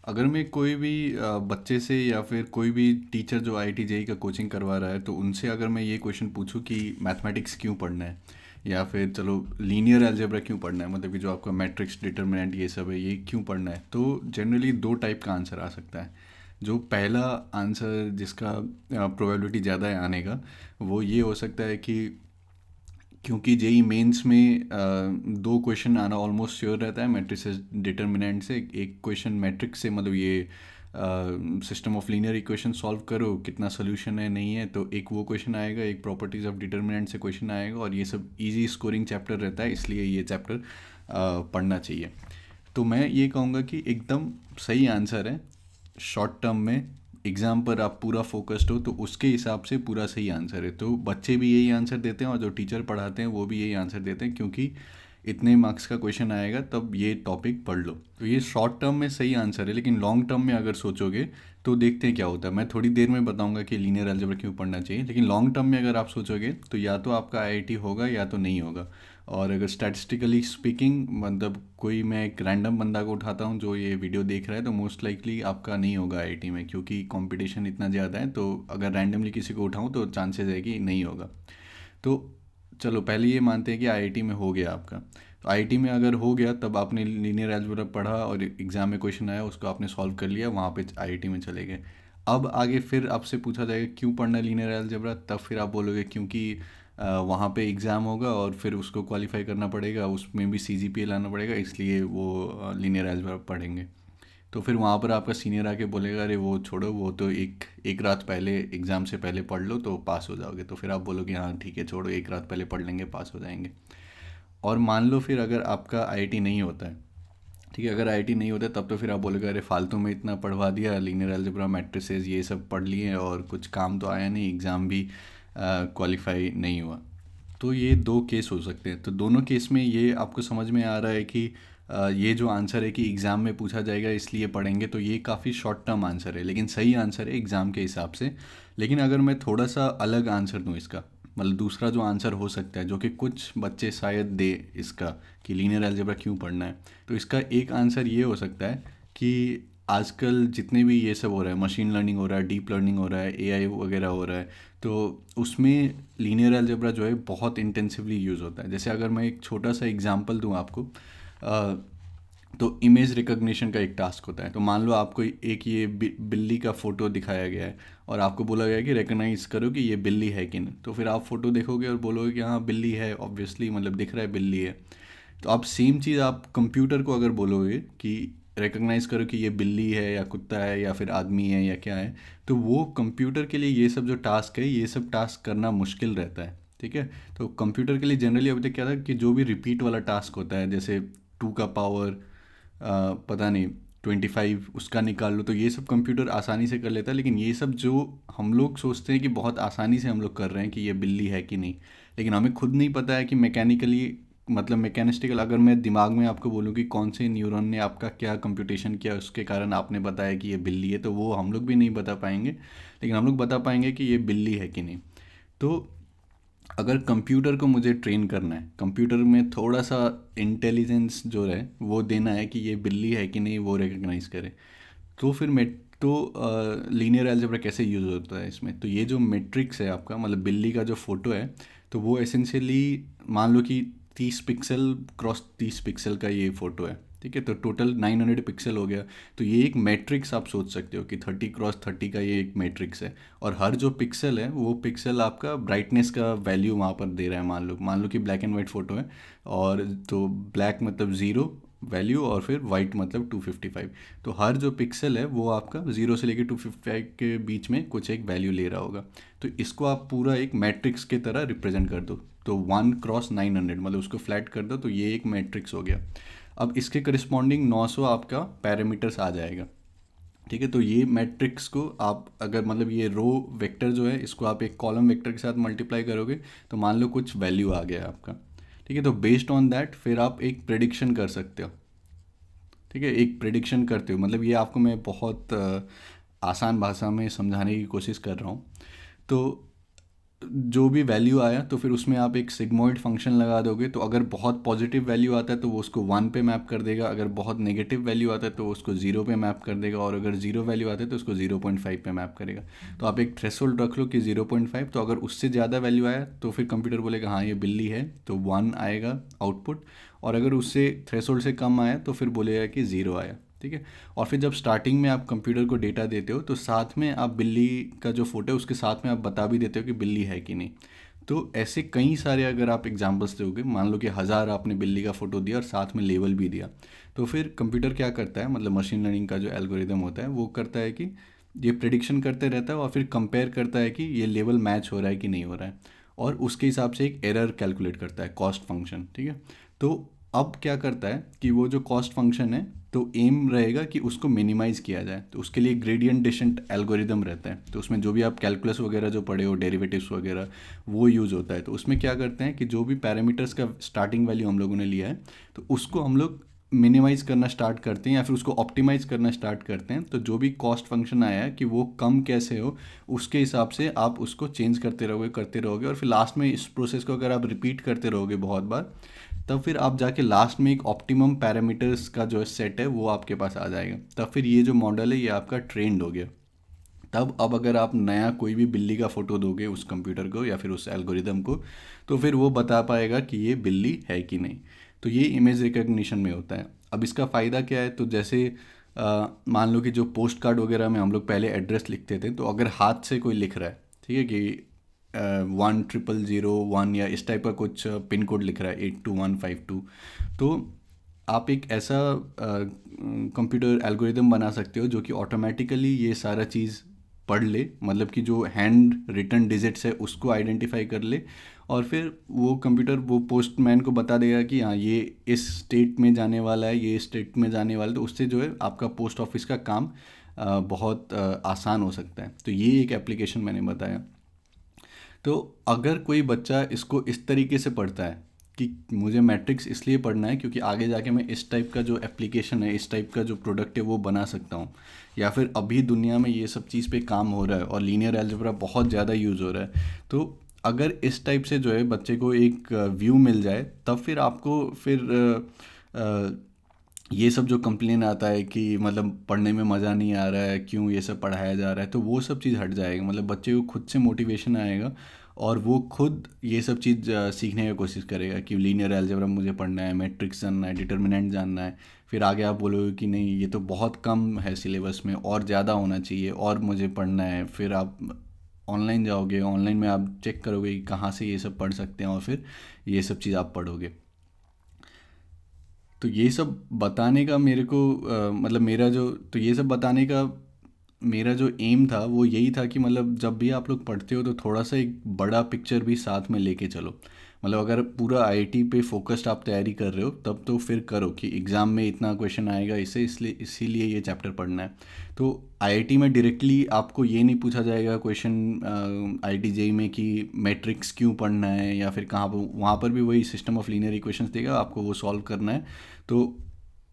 अगर मैं कोई भी बच्चे से या फिर कोई भी टीचर जो आईआईटी जेई का कोचिंग करवा रहा है तो उनसे अगर मैं ये क्वेश्चन पूछूं कि मैथमेटिक्स क्यों पढ़ना है या फिर चलो लीनियर अलजेब्रा क्यों पढ़ना है, मतलब कि जो आपका मैट्रिक्स डिटर्मिनेंट ये सब है ये क्यों पढ़ना है, तो जनरली दो टाइप का आंसर आ सकता है। जो पहला आंसर जिसका प्रोबेबिलिटी ज़्यादा है आने का, वो ये हो सकता है कि क्योंकि जेई मेंस में दो क्वेश्चन आना ऑलमोस्ट श्योर रहता है मैट्रिसेस डिटर्मिनेंट से। एक क्वेश्चन मैट्रिक्स से, मतलब ये system of linear equation solve करो कितना सोल्यूशन है नहीं है, तो एक वो क्वेश्चन आएगा, एक प्रॉपर्टीज़ ऑफ डिटर्मिनेंट से क्वेश्चन आएगा, और ये सब इजी स्कोरिंग चैप्टर रहता है, इसलिए ये चैप्टर पढ़ना चाहिए। तो मैं ये कहूँगा कि एकदम सही आंसर है। शॉर्ट टर्म में एग्ज़ाम पर आप पूरा फोकस्ड हो तो उसके हिसाब से पूरा सही आंसर है। तो बच्चे भी यही आंसर देते हैं और जो टीचर पढ़ाते हैं वो भी यही आंसर देते हैं, क्योंकि इतने मार्क्स का क्वेश्चन आएगा तब ये टॉपिक पढ़ लो। तो ये शॉर्ट टर्म में सही आंसर है, लेकिन लॉन्ग टर्म में अगर सोचोगे तो देखते हैं क्या होता है। मैं थोड़ी देर में बताऊंगा कि लीनियर अलजेब्रा क्यों पढ़ना चाहिए, लेकिन लॉन्ग टर्म में अगर आप सोचोगे तो या तो आपका आईआईटी होगा या तो नहीं होगा। और अगर स्टैटिस्टिकली स्पीकिंग, मतलब कोई मैं एक रैंडम बंदा को उठाता हूँ जो ये वीडियो देख रहा है, तो मोस्ट लाइकली आपका नहीं होगा आईआईटी में, क्योंकि कंपटीशन इतना ज़्यादा है। तो अगर रैंडमली किसी को उठाऊँ तो चांसेस है कि नहीं होगा। तो चलो पहले ये मानते हैं कि आईआईटी में हो गया आपका। तो आईआईटी में अगर हो गया तब आपने लीनियर अलजेब्रा पढ़ा और एग्ज़ाम में क्वेश्चन आया उसको आपने सॉल्व कर लिया, वहाँ पे आईआईटी में चले गए। अब आगे फिर आपसे पूछा जाएगा क्यों पढ़ना लीनियर अलजेब्रा, तब फिर आप बोलोगे क्योंकि वहाँ पे एग्ज़ाम होगा और फिर उसको क्वालिफाई करना पड़ेगा, उसमें भी सीजीपीए लाना पड़ेगा, इसलिए वो लीनियर अलजेब्रा पढ़ेंगे। तो फिर वहाँ पर आपका सीनियर आके बोलेगा अरे वो छोड़ो, वो तो एक एक रात पहले एग्ज़ाम से पहले पढ़ लो तो पास हो जाओगे। तो फिर आप बोलोगे हाँ ठीक है छोड़ो, एक रात पहले पढ़ लेंगे पास हो जाएंगे। और मान लो फिर अगर आपका आईआईटी नहीं होता है, ठीक है, अगर आईआईटी नहीं होता है तब तो फिर आप बोलोगे अरे फालतू में इतना पढ़वा दिया, लीनियर अलजेब्रा मैट्रिसेस ये सब पढ़ लिए और कुछ काम तो आया नहीं, एग्ज़ाम भी क्वालिफाई नहीं हुआ। तो ये दो केस हो सकते हैं। तो दोनों केस में ये आपको समझ में आ रहा है कि ये जो आंसर है कि एग्ज़ाम में पूछा जाएगा इसलिए पढ़ेंगे, तो ये काफ़ी शॉर्ट टर्म आंसर है, लेकिन सही आंसर है एग्ज़ाम के हिसाब से। लेकिन अगर मैं थोड़ा सा अलग आंसर दूँ इसका, मतलब दूसरा जो आंसर हो सकता है जो कि कुछ बच्चे शायद दे इसका, कि लीनियर अलजेब्रा क्यों पढ़ना है, तो इसका एक आंसर ये हो सकता है कि आजकल जितने भी ये सब हो रहा है, मशीन लर्निंग हो रहा है, डीप लर्निंग हो रहा है, एआई वगैरह हो रहा है, तो उसमें लीनियर अलजेब्रा जो है बहुत इंटेंसिवली यूज़ होता है। जैसे अगर मैं एक छोटा सा एग्जांपल दूं आपको, तो इमेज रिकग्निशन का एक टास्क होता है। तो मान लो आपको एक ये बिल्ली का फ़ोटो दिखाया गया है और आपको बोला गया है कि रिकग्नाइज करो कि ये बिल्ली है कि नहीं। तो फिर आप फ़ोटो देखोगे और बोलोगे कि हाँ बिल्ली है, ऑब्वियसली, मतलब दिख रहा है बिल्ली है। तो आप सेम चीज़ आप कंप्यूटर को अगर बोलोगे कि रिकग्नाइज करो कि ये बिल्ली है या कुत्ता है या फिर आदमी है या क्या है, तो वो कंप्यूटर के लिए ये सब जो टास्क है ये सब टास्क करना मुश्किल रहता है। ठीक है। तो कंप्यूटर के लिए जनरली अभी तक क्या था कि जो भी रिपीट वाला टास्क होता है, जैसे 2 का पावर पता नहीं 25 उसका निकाल लो, तो ये सब कंप्यूटर आसानी से कर लेता है। लेकिन ये सब जो हम लोग सोचते हैं कि बहुत आसानी से हम लोग कर रहे हैं कि ये बिल्ली है कि नहीं, लेकिन हमें खुद नहीं पता है कि मैकेनिकली, मतलब मैकेनिस्टिकल, अगर मैं दिमाग में आपको बोलूँ कि कौन से न्यूरॉन ने आपका क्या कंप्यूटेशन किया उसके कारण आपने बताया कि ये बिल्ली है, तो वो हम लोग भी नहीं बता पाएंगे। लेकिन हम लोग बता पाएंगे कि ये बिल्ली है कि नहीं। तो अगर कंप्यूटर को मुझे ट्रेन करना है, कंप्यूटर में थोड़ा सा इंटेलिजेंस जो है वो देना है कि ये बिल्ली है कि नहीं वो रिकग्नाइज करे, तो फिर तो लीनियर अलजेब्रा कैसे यूज़ होता है इसमें। तो ये जो मैट्रिक्स है आपका, मतलब बिल्ली का जो फोटो है, तो वो एसेंशियली मान लो कि 30 पिक्सल क्रॉस 30 पिक्सल का ये फ़ोटो है। ठीक है, तो टोटल 900 पिक्सल हो गया। तो ये एक मैट्रिक्स आप सोच सकते हो कि 30 क्रॉस 30 का ये एक मैट्रिक्स है। और हर जो पिक्सल है वो पिक्सल आपका ब्राइटनेस का वैल्यू वहाँ पर दे रहा है। मान लो कि ब्लैक एंड वाइट फ़ोटो है, और तो ब्लैक मतलब ज़ीरो वैल्यू और फिर वाइट मतलब 255। तो हर जो पिक्सल है वो आपका 0 से लेकर 255 के बीच में कुछ एक वैल्यू ले रहा होगा। तो इसको आप पूरा एक मैट्रिक्स के तरह रिप्रेजेंट कर दो। तो 1 क्रॉस 900 मतलब उसको फ्लैट कर दो, तो ये एक मैट्रिक्स हो गया। अब इसके करस्पॉन्डिंग 900 आपका पैरामीटर्स आ जाएगा। ठीक है, तो ये मैट्रिक्स को आप अगर, मतलब ये रो वेक्टर जो है इसको आप एक कॉलम वेक्टर के साथ मल्टीप्लाई करोगे, तो मान लो कुछ वैल्यू आ गया आपका। ठीक है, तो बेस्ड ऑन दैट फिर आप एक प्रेडिक्शन कर सकते हो। ठीक है, एक प्रेडिक्शन करते हो, मतलब ये आपको मैं बहुत आसान भाषा में समझाने की कोशिश कर रहा हूँ। तो जो भी वैल्यू आया तो फिर उसमें आप एक सिग्मोइड फंक्शन लगा दोगे, तो अगर बहुत पॉजिटिव वैल्यू आता है तो वो उसको 1 पे मैप कर देगा, अगर बहुत नेगेटिव वैल्यू आता है तो वो उसको 0 पे मैप कर देगा, और अगर 0 वैल्यू आता है तो उसको 0.5 पे मैप करेगा। तो आप एक थ्रेशोल्ड रख लो कि 0.5, तो अगर उससे ज़्यादा वैल्यू आया तो फिर कंप्यूटर बोलेगा हाँ ये बिल्ली है, तो 1 आएगा आउटपुट, और अगर उससे थ्रेशोल्ड से कम आया तो फिर बोलेगा कि 0 आया। ठीक है। और फिर जब स्टार्टिंग में आप कंप्यूटर को डेटा देते हो तो साथ में आप बिल्ली का जो फोटो है उसके साथ में आप बता भी देते हो कि बिल्ली है कि नहीं। तो ऐसे कई सारे अगर आप एग्जांपल्स दोगे, मान लो कि 1000 आपने बिल्ली का फ़ोटो दिया और साथ में लेबल भी दिया, तो फिर कंप्यूटर क्या करता है, मतलब मशीन लर्निंग का जो एल्गोरिदम होता है वो करता है कि ये प्रिडिक्शन करते रहता है और फिर कंपेयर करता है कि ये लेवल मैच हो रहा है कि नहीं हो रहा है, और उसके हिसाब से एक एरर कैलकुलेट करता है, कॉस्ट फंक्शन। ठीक है। तो अब क्या करता है कि वो जो कॉस्ट फंक्शन है, तो एम रहेगा कि उसको मिनिमाइज़ किया जाए, तो उसके लिए ग्रेडियंट डिसेंट एल्गोरिदम रहता है। तो उसमें जो भी आप कैलकुलस वगैरह जो पढ़े हो, डेरिवेटिव्स वगैरह, वो यूज़ होता है। तो उसमें क्या करते हैं कि जो भी पैरामीटर्स का स्टार्टिंग वैल्यू हम लोगों ने लिया है, तो उसको हम लोग मिनिमाइज़ करना स्टार्ट करते हैं या फिर उसको ऑप्टिमाइज़ करना स्टार्ट करते हैं। तो जो भी कॉस्ट फंक्शन आया है कि वो कम कैसे हो, उसके हिसाब से आप उसको चेंज करते रहोगे, और फिर लास्ट में इस प्रोसेस को अगर आप रिपीट करते रहोगे बहुत बार, तब फिर आप जाके लास्ट में एक ऑप्टिमम पैरामीटर्स का जो सेट है वो आपके पास आ जाएगा। तब फिर ये जो मॉडल है ये आपका ट्रेंड हो गया। तब अब अगर आप नया कोई भी बिल्ली का फ़ोटो दोगे उस कंप्यूटर को या फिर उस एल्गोरिदम को, तो फिर वो बता पाएगा कि ये बिल्ली है कि नहीं। तो ये इमेज रिकग्निशन में होता है। अब इसका फ़ायदा क्या है, तो जैसे मान लो कि जो पोस्ट कार्ड वगैरह में हम लोग पहले एड्रेस लिखते थे, तो अगर हाथ से कोई लिख रहा है, ठीक है, कि 100001 या इस टाइप का कुछ पिन कोड लिख रहा है 82152, तो आप एक ऐसा कंप्यूटर एल्गोरिदम बना सकते हो जो कि ऑटोमेटिकली ये सारा चीज़ पढ़ ले, मतलब कि जो हैंड रिटन डिजिट्स है उसको आइडेंटिफाई कर ले, और फिर वो कंप्यूटर वो पोस्टमैन को बता देगा कि हाँ ये इस स्टेट में जाने वाला है, ये इस स्टेट में जाने वाला है। तो उससे जो है आपका पोस्ट ऑफिस का काम बहुत आसान हो सकता है। तो ये एक एप्लीकेशन मैंने बताया। तो अगर कोई बच्चा इसको इस तरीके से पढ़ता है कि मुझे मैट्रिक्स इसलिए पढ़ना है क्योंकि आगे जाके मैं इस टाइप का जो एप्लीकेशन है, इस टाइप का जो प्रोडक्ट है वो बना सकता हूँ, या फिर अभी दुनिया में ये सब चीज़ पे काम हो रहा है और लीनियर अलजेब्रा बहुत ज़्यादा यूज़ हो रहा है, तो अगर इस टाइप से जो है बच्चे को एक व्यू मिल जाए, तब फिर आपको फिर ये सब जो कंप्लेन आता है कि मतलब पढ़ने में मज़ा नहीं आ रहा है, क्यों ये सब पढ़ाया जा रहा है, तो वो सब चीज़ हट जाएगा। मतलब बच्चे को खुद से मोटिवेशन आएगा और वो खुद ये सब चीज़ सीखने की कोशिश करेगा कि लीनियर अलजेब्रा मुझे पढ़ना है, मैट्रिक्स जानना है, डिटर्मिनेंट जानना है। फिर आगे आप बोलोगे कि नहीं ये तो बहुत कम है सिलेबस में, और ज़्यादा होना चाहिए, और मुझे पढ़ना है। फिर आप ऑनलाइन जाओगे, ऑनलाइन में आप चेक करोगे कि कहाँ से ये सब पढ़ सकते हैं, और फिर ये सब चीज़ आप पढ़ोगे। तो ये सब बताने का मेरे को मतलब मेरा जो तो ये सब बताने का मेरा जो एम था वो यही था कि मतलब जब भी आप लोग पढ़ते हो तो थोड़ा सा एक बड़ा पिक्चर भी साथ में लेके चलो। मतलब अगर पूरा आईआईटी पे फोकस्ड आप तैयारी कर रहे हो तब तो फिर करो कि एग्ज़ाम में इतना क्वेश्चन आएगा, इसे इसलिए इसीलिए ये चैप्टर पढ़ना है। तो आईआईटी में डायरेक्टली आपको ये नहीं पूछा जाएगा क्वेश्चन आईआईटी जेई में कि मैट्रिक्स क्यों पढ़ना है, या फिर कहाँ पर, वहाँ पर भी वही सिस्टम ऑफ लीनियर इक्वेशंस देगा, आपको वो सॉल्व करना है। तो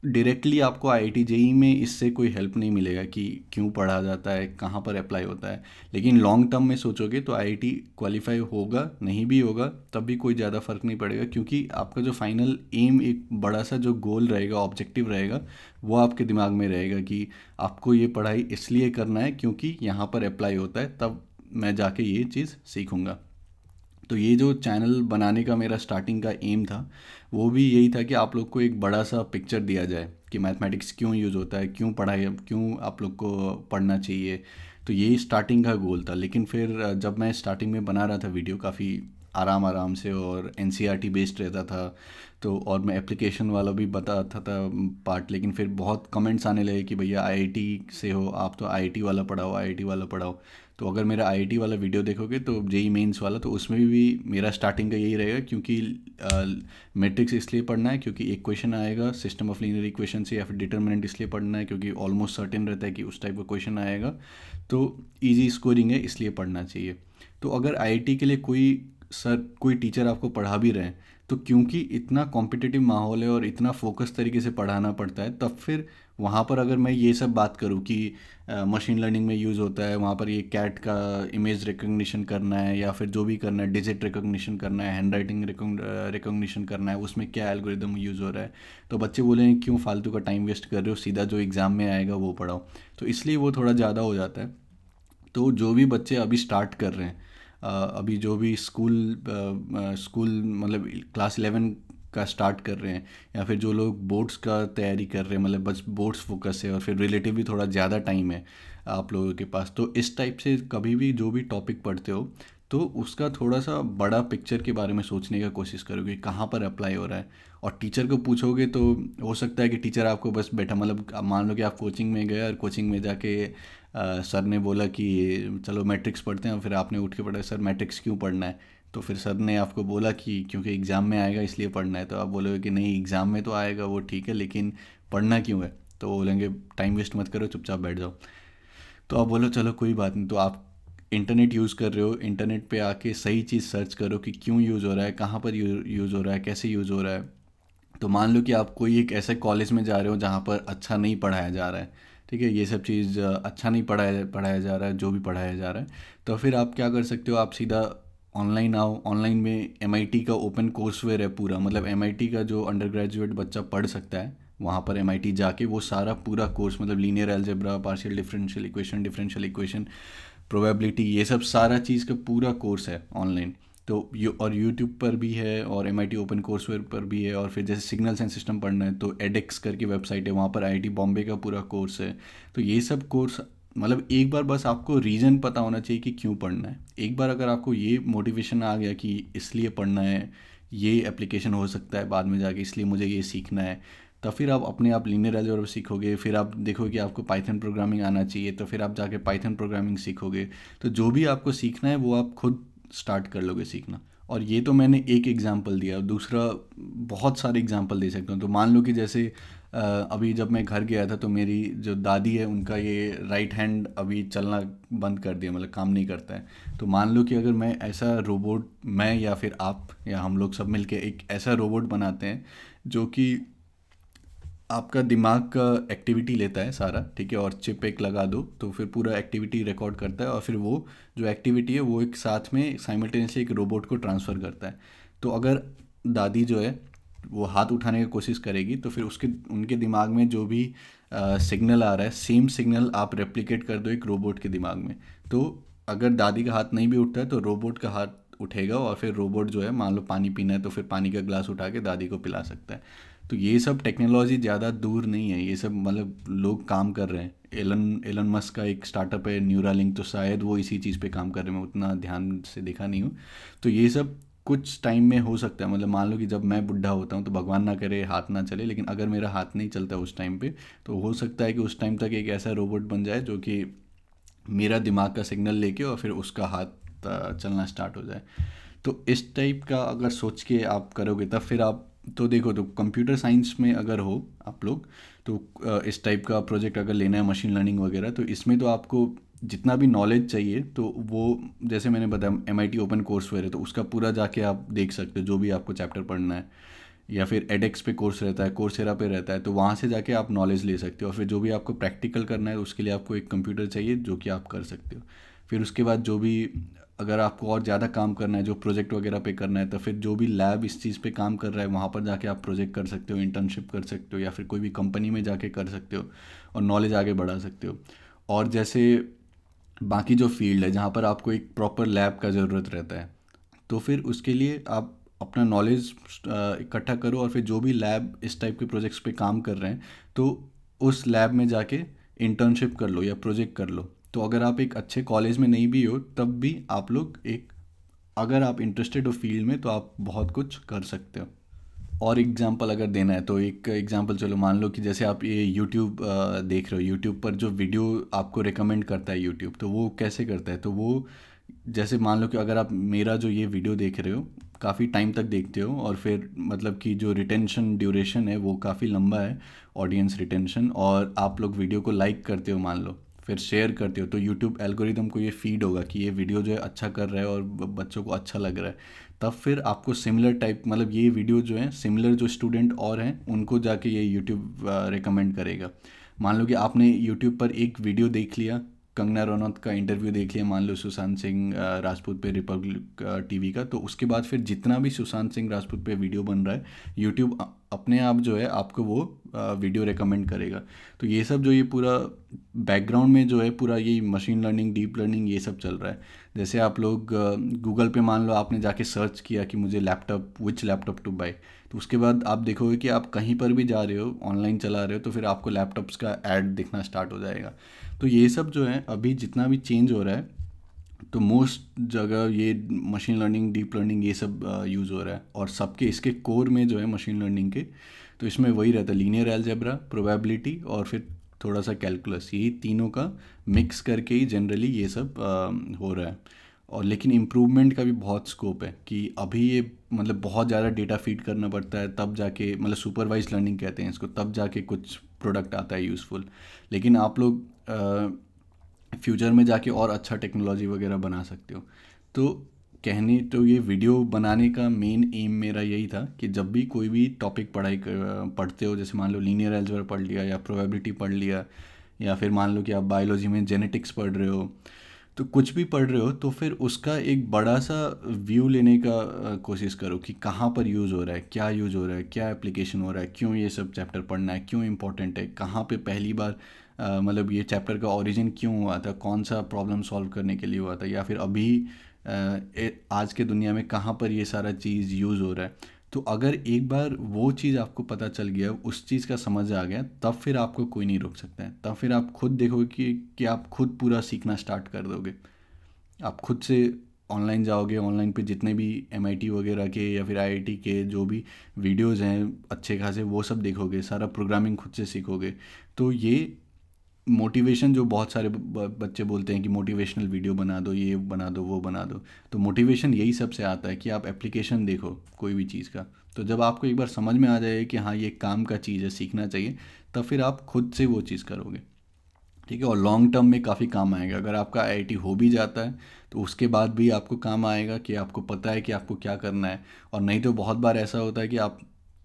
डायरेक्टली आपको आईआईटी जेई में इससे कोई हेल्प नहीं मिलेगा कि क्यों पढ़ा जाता है, कहाँ पर अप्लाई होता है। लेकिन लॉन्ग टर्म में सोचोगे तो आईआईटी क्वालिफाई होगा, नहीं भी होगा तब भी कोई ज़्यादा फ़र्क नहीं पड़ेगा, क्योंकि आपका जो फाइनल एम, एक बड़ा सा जो गोल रहेगा, ऑब्जेक्टिव रहेगा, वो आपके दिमाग में रहेगा कि आपको ये पढ़ाई इसलिए करना है क्योंकि यहाँ पर अप्लाई होता है, तब मैं जाके ये चीज़ सीखूँगा। तो ये जो चैनल बनाने का मेरा स्टार्टिंग का एम था वो भी यही था कि आप लोग को एक बड़ा सा पिक्चर दिया जाए कि मैथमेटिक्स क्यों यूज़ होता है, क्यों पढ़ाई, क्यों आप लोग को पढ़ना चाहिए। तो यही स्टार्टिंग का गोल था। लेकिन फिर जब मैं स्टार्टिंग में बना रहा था वीडियो काफ़ी आराम आराम से और एनसीईआरटी बेस्ड रहता था, तो और मैं एप्लीकेशन वाला भी बताता था पार्ट, लेकिन फिर बहुत कमेंट्स आने लगे कि भैया आईआईटी से हो आप, तो आईआईटी वाला पढ़ाओ, आईआईटी वाला पढ़ाओ। तो अगर मेरा आईआईटी वाला वीडियो देखोगे तो जेई मेंस वाला, तो उसमें भी मेरा स्टार्टिंग का यही रहेगा, क्योंकि मैट्रिक्स इसलिए पढ़ना है क्योंकि एक क्वेश्चन आएगा सिस्टम ऑफ लीनियर इक्वेशन से, या फिर डिटर्मिनेंट इसलिए पढ़ना है क्योंकि ऑलमोस्ट सर्टेन रहता है कि उस टाइप का क्वेश्चन आएगा, तो इजी स्कोरिंग है इसलिए पढ़ना चाहिए। तो अगर आईआईटी के लिए कोई सर, कोई टीचर आपको पढ़ा भी रहे हैं, तो तो क्योंकि इतना कॉम्पिटिटिव माहौल है और इतना फोकस तरीके से पढ़ाना पड़ता है, तब फिर वहाँ पर अगर मैं ये सब बात करूँ कि मशीन लर्निंग में यूज़ होता है, वहाँ पर ये कैट का इमेज रिकग्निशन करना है या फिर जो भी करना है, डिजिट रिकग्निशन करना है, हैंड राइटिंग रिकग्निशन करना है, उसमें क्या एल्गोरिदम यूज़ हो रहा है, तो बच्चे बोलेंगे क्यों फालतू का टाइम वेस्ट कर रहे हो, सीधा जो एग्ज़ाम में आएगा वो पढ़ाओ। तो इसलिए वो थोड़ा ज़्यादा हो जाता है। तो जो भी बच्चे अभी स्टार्ट कर रहे हैं, अभी जो भी स्कूल मतलब क्लास 11 का स्टार्ट कर रहे हैं, या फिर जो लोग बोर्ड्स का तैयारी कर रहे हैं, मतलब बस बोर्ड्स फोकस है और फिर रिलेटिवली थोड़ा ज़्यादा टाइम है आप लोगों के पास, तो इस टाइप से कभी भी जो भी टॉपिक पढ़ते हो तो उसका थोड़ा सा बड़ा पिक्चर के बारे में सोचने का कोशिश करोगे, कहाँ पर अप्लाई हो रहा है। और टीचर को पूछोगे तो हो सकता है कि टीचर आपको बस बैठा, मतलब आप मान लो कि आप कोचिंग में गए और कोचिंग में जाके सर ने बोला कि चलो मैट्रिक्स पढ़ते हैं, और फिर आपने उठ के पढ़ा सर मैट्रिक्स क्यों पढ़ना है, तो फिर सर ने आपको बोला कि क्योंकि एग्ज़ाम में आएगा इसलिए पढ़ना है, तो आप बोलोगे कि नहीं एग्ज़ाम में तो आएगा वो ठीक है, लेकिन पढ़ना क्यों है, तो वो बोलेंगे टाइम वेस्ट मत करो, चुपचाप बैठ जाओ। तो आप बोलो चलो कोई बात नहीं, तो आप इंटरनेट यूज़ कर रहे हो, इंटरनेट पे आके सही चीज़ सर्च करो कि क्यों यूज़ हो रहा है, कहाँ पर यूज़ हो रहा है, कैसे यूज़ हो रहा है। तो मान लो कि आप कोई एक ऐसे कॉलेज में जा रहे हो जहाँ पर अच्छा नहीं पढ़ाया जा रहा है, ठीक है, ये सब चीज़ अच्छा नहीं पढ़ाया पढ़ाया जा रहा है जो भी पढ़ाया जा रहा है, तो फिर आप क्या कर सकते हो, आप सीधा ऑनलाइन आओ। ऑनलाइन में एमआईटी का ओपन कोर्सवेयर है पूरा, मतलब एमआईटी का जो अंडर ग्रेजुएट बच्चा पढ़ सकता है वहाँ पर एमआईटी जाके वो सारा पूरा कोर्स, मतलब linear algebra, partial differential equation, probability, ये सब सारा चीज़ का पूरा कोर्स है ऑनलाइन। तो और यूट्यूब पर भी है और एमआईटी ओपन कोर्सवेयर पर भी है, और फिर जैसे सिग्नल्स एंड सिस्टम पढ़ना है तो एडेक्स करके वेबसाइट है, वहाँ पर आईआईटी बॉम्बे का पूरा कोर्स है। तो ये सब कोर्स, मतलब एक बार बस आपको रीज़न पता होना चाहिए कि क्यों पढ़ना है। एक बार अगर आपको ये मोटिवेशन आ गया कि इसलिए पढ़ना है, ये एप्लीकेशन हो सकता है बाद में जाके, इसलिए मुझे ये सीखना है, तो फिर आप अपने आप लीनियर अलजेब्रा सीखोगे, फिर आप देखोगे कि आपको पाइथन प्रोग्रामिंग आना चाहिए, तो फिर आप जाके पाइथन प्रोग्रामिंग सीखोगे। तो जो भी आपको सीखना है वो आप खुद स्टार्ट कर लोगे सीखना। और ये तो मैंने एक एग्जांपल दिया, दूसरा बहुत सारे एग्जांपल दे सकता हूँ। तो मान लो कि जैसे अभी जब मैं घर गया था तो मेरी जो दादी है उनका ये राइट हैंड अभी चलना बंद कर दिया, मतलब काम नहीं करता है। तो मान लो कि अगर मैं ऐसा रोबोट, मैं या फिर आप या हम लोग सब मिलके एक ऐसा रोबोट बनाते हैं जो कि आपका दिमाग का एक्टिविटी लेता है सारा, ठीक है, और चिप एक लगा दो तो फिर पूरा एक्टिविटी रिकॉर्ड करता है, और फिर वो जो एक्टिविटी है वो एक साथ में साइमल्टेनियसली एक रोबोट को ट्रांसफ़र करता है। तो अगर दादी जो है वो हाथ उठाने की कोशिश करेगी तो फिर उसके उनके दिमाग में जो भी सिग्नल आ रहा है, सेम सिग्नल आप रेप्लिकेट कर दो एक रोबोट के दिमाग में। तो अगर दादी का हाथ नहीं भी उठता है तो रोबोट का हाथ उठेगा, और फिर रोबोट जो है मान लो पानी पीना है तो फिर पानी का ग्लास उठा के दादी को पिला सकता है। तो ये सब टेक्नोलॉजी ज़्यादा दूर नहीं है, ये सब मतलब लोग काम कर रहे हैं। एलन एलन मस्क का एक स्टार्टअप है न्यूरालिंक, तो शायद वो इसी चीज़ पे काम कर रहे हैं, मैं उतना ध्यान से देखा नहीं हूँ। तो ये सब कुछ टाइम में हो सकता है, मतलब मान लो कि जब मैं बुढ़ा होता हूँ तो भगवान ना करे हाथ ना चले, लेकिन अगर मेरा हाथ नहीं चलता उस टाइम पे, तो हो सकता है कि उस टाइम तक एक ऐसा रोबोट बन जाए जो कि मेरा दिमाग का सिग्नल लेके और फिर उसका हाथ चलना स्टार्ट हो जाए। तो इस टाइप का अगर सोच के आप करोगे तब फिर आप, तो देखो, तो कंप्यूटर साइंस में अगर हो आप लोग, तो इस टाइप का प्रोजेक्ट अगर लेना है मशीन लर्निंग वगैरह, तो इसमें तो आपको जितना भी नॉलेज चाहिए तो वो, जैसे मैंने बताया एमआईटी ओपन कोर्सवेयर है तो उसका पूरा जाके आप देख सकते हो जो भी आपको चैप्टर पढ़ना है, या फिर एडेक्स पे कोर्स रहता है, कोर्सेरा पे रहता है, तो वहाँ से जाके आप नॉलेज ले सकते हो। और फिर जो भी आपको प्रैक्टिकल करना है उसके लिए आपको एक कंप्यूटर चाहिए जो कि आप कर सकते हो। फिर उसके बाद जो भी, अगर आपको और ज़्यादा काम करना है जो प्रोजेक्ट वगैरह पे करना है, तो फिर जो भी लैब इस चीज़ पे काम कर रहा है वहाँ पर जाके आप प्रोजेक्ट कर सकते हो, इंटर्नशिप कर सकते हो, या फिर कोई भी कंपनी में जाके कर सकते हो और नॉलेज आगे बढ़ा सकते हो। और जैसे बाकी जो फील्ड है जहाँ पर आपको एक प्रॉपर लैब का ज़रूरत रहता है, तो फिर उसके लिए आप अपना नॉलेज इकट्ठा करो, और फिर जो भी लैब इस टाइप के प्रोजेक्ट्स पे काम कर रहे हैं तो उस लैब में जाके इंटर्नशिप कर लो या प्रोजेक्ट कर लो। तो अगर आप एक अच्छे कॉलेज में नहीं भी हो तब भी आप लोग एक, अगर आप इंटरेस्टेड हो फील्ड में तो आप बहुत कुछ कर सकते हो। और एग्जांपल अगर देना है तो एक एग्जांपल, चलो मान लो कि जैसे आप ये यूट्यूब देख रहे हो, यूट्यूब पर जो वीडियो आपको रिकमेंड करता है यूट्यूब, तो वो कैसे करता है, तो वो जैसे मान लो कि अगर आप मेरा जो ये वीडियो देख रहे हो काफ़ी टाइम तक देखते हो, और फिर मतलब कि जो रिटेंशन ड्यूरेशन है वो काफ़ी लंबा है, ऑडियंस रिटेंशन, और आप लोग वीडियो को लाइक करते हो मान लो, फिर शेयर करते हो, तो यूट्यूब एल्गोरिदम को ये फीड होगा कि ये वीडियो जो है अच्छा कर रहा है और बच्चों को अच्छा लग रहा है। तब फिर आपको सिमिलर टाइप, मतलब ये वीडियो जो है सिमिलर जो स्टूडेंट और हैं उनको जाके ये यूट्यूब रिकमेंड करेगा। मान लो कि आपने यूट्यूब पर एक वीडियो देख लिया, कंगना रनौत का इंटरव्यू देख लिया, मान लो सुशांत सिंह राजपूत पे रिपब्लिक टीवी का, तो उसके बाद फिर जितना भी सुशांत सिंह राजपूत पे वीडियो बन रहा है यूट्यूब अपने आप जो है आपको वो वीडियो रिकमेंड करेगा। तो ये सब जो ये पूरा बैकग्राउंड में जो है पूरा ये मशीन लर्निंग, डीप लर्निंग, ये सब चल रहा है। जैसे आप लोग गूगल पे मान लो आपने जाके सर्च किया कि मुझे laptop, which laptop to buy, तो उसके बाद आप देखोगे कि आप कहीं पर भी जा रहे हो, ऑनलाइन चला रहे हो, तो फिर आपको लैपटॉप्स का ऐड दिखना स्टार्ट हो जाएगा। तो ये सब जो है अभी जितना भी चेंज हो रहा है, तो मोस्ट जगह ये मशीन लर्निंग, डीप लर्निंग, ये सब यूज़ हो रहा है। और सबके इसके कोर में जो है मशीन लर्निंग के, तो इसमें वही रहता है, लीनियर अलजेब्रा, प्रोबेबिलिटी और फिर थोड़ा सा कैलकुलस, यही तीनों का मिक्स करके ही जनरली ये सब हो रहा है। और लेकिन इम्प्रूवमेंट का भी बहुत स्कोप है कि अभी ये मतलब बहुत ज़्यादा डेटा फीड करना पड़ता है तब जाके, मतलब सुपरवाइज लर्निंग कहते हैं इसको, तब जाके कुछ प्रोडक्ट आता है यूज़फुल। लेकिन आप लोग फ्यूचर में जाके और अच्छा टेक्नोलॉजी वगैरह बना सकते हो। तो कहने तो ये वीडियो बनाने का मेन एम मेरा यही था कि जब भी कोई भी टॉपिक पढ़ते हो, जैसे मान लो लीनियर अलजेब्रा पढ़ लिया या प्रोबेबिलिटी पढ़ लिया, या फिर मान लो कि आप बायोलॉजी में जेनेटिक्स पढ़ रहे हो, तो कुछ भी पढ़ रहे हो तो फिर उसका एक बड़ा सा व्यू लेने का कोशिश करो कि कहाँ पर यूज़ हो रहा है, क्या यूज़ हो रहा है, क्या एप्लीकेशन हो रहा है, क्यों ये सब चैप्टर पढ़ना है, क्यों इम्पोर्टेंट है, कहाँ पे पहली बार मतलब ये चैप्टर का ओरिजिन क्यों हुआ था, कौन सा प्रॉब्लम सॉल्व करने के लिए हुआ था, या फिर अभी आज के दुनिया में कहाँ पर ये सारा चीज़ यूज़ हो रहा है। तो अगर एक बार वो चीज़ आपको पता चल गया, उस चीज़ का समझ आ गया, तब फिर आपको कोई नहीं रोक सकता है। तब फिर आप खुद देखोगे कि आप खुद पूरा सीखना स्टार्ट कर दोगे। आप खुद से ऑनलाइन जाओगे, ऑनलाइन पे जितने भी एमआईटी वगैरह के या फिर आईआईटी के जो भी वीडियोज़ हैं अच्छे खासे, वो सब देखोगे, सारा प्रोग्रामिंग खुद से सीखोगे। तो ये मोटिवेशन जो बहुत सारे बच्चे बोलते हैं कि मोटिवेशनल वीडियो बना दो, ये बना दो, वो बना दो, तो मोटिवेशन यही सबसे आता है कि आप एप्लीकेशन देखो कोई भी चीज़ का। तो जब आपको एक बार समझ में आ जाए कि हाँ ये काम का चीज़ है, सीखना चाहिए, तब फिर आप खुद से वो चीज़ करोगे। ठीक है, और लॉन्ग टर्म में काफ़ी काम आएगा। अगर आपका आईआईटी हो भी जाता है तो उसके बाद भी आपको काम आएगा कि आपको पता है कि आपको क्या करना है। और नहीं तो बहुत बार ऐसा होता है कि आप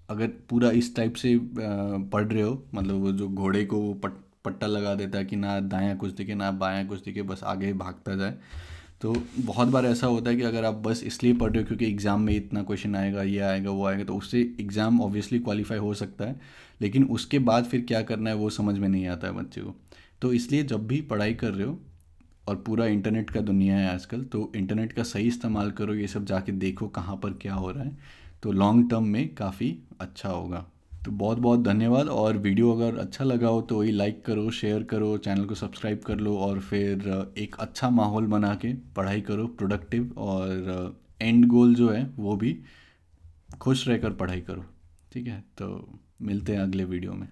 अगर पूरा इस टाइप से पढ़ रहे हो, मतलब वो जो घोड़े को वो पट्टा लगा देता है कि ना दायां कुछ दिखे ना बायां कुछ दिखे, बस आगे भागता जाए। तो बहुत बार ऐसा होता है कि अगर आप बस इसलिए पढ़ रहे हो क्योंकि एग्ज़ाम में इतना क्वेश्चन आएगा, ये आएगा, वो आएगा, तो उससे एग्ज़ाम ऑब्वियसली क्वालिफाई हो सकता है, लेकिन उसके बाद फिर क्या करना है वो समझ में नहीं आता है बच्चे को। तो इसलिए जब भी पढ़ाई कर रहे हो, और पूरा इंटरनेट का दुनिया है आजकल, तो इंटरनेट का सही इस्तेमाल करो, ये सब जाके देखो कहाँ पर क्या हो रहा है, तो लॉन्ग टर्म में काफ़ी अच्छा होगा। तो बहुत बहुत धन्यवाद। और वीडियो अगर अच्छा लगा हो तो वही लाइक करो, शेयर करो, चैनल को सब्सक्राइब कर लो, और फिर एक अच्छा माहौल बना के पढ़ाई करो, प्रोडक्टिव, और एंड गोल जो है वो भी खुश रहकर पढ़ाई करो। ठीक है, तो मिलते हैं अगले वीडियो में।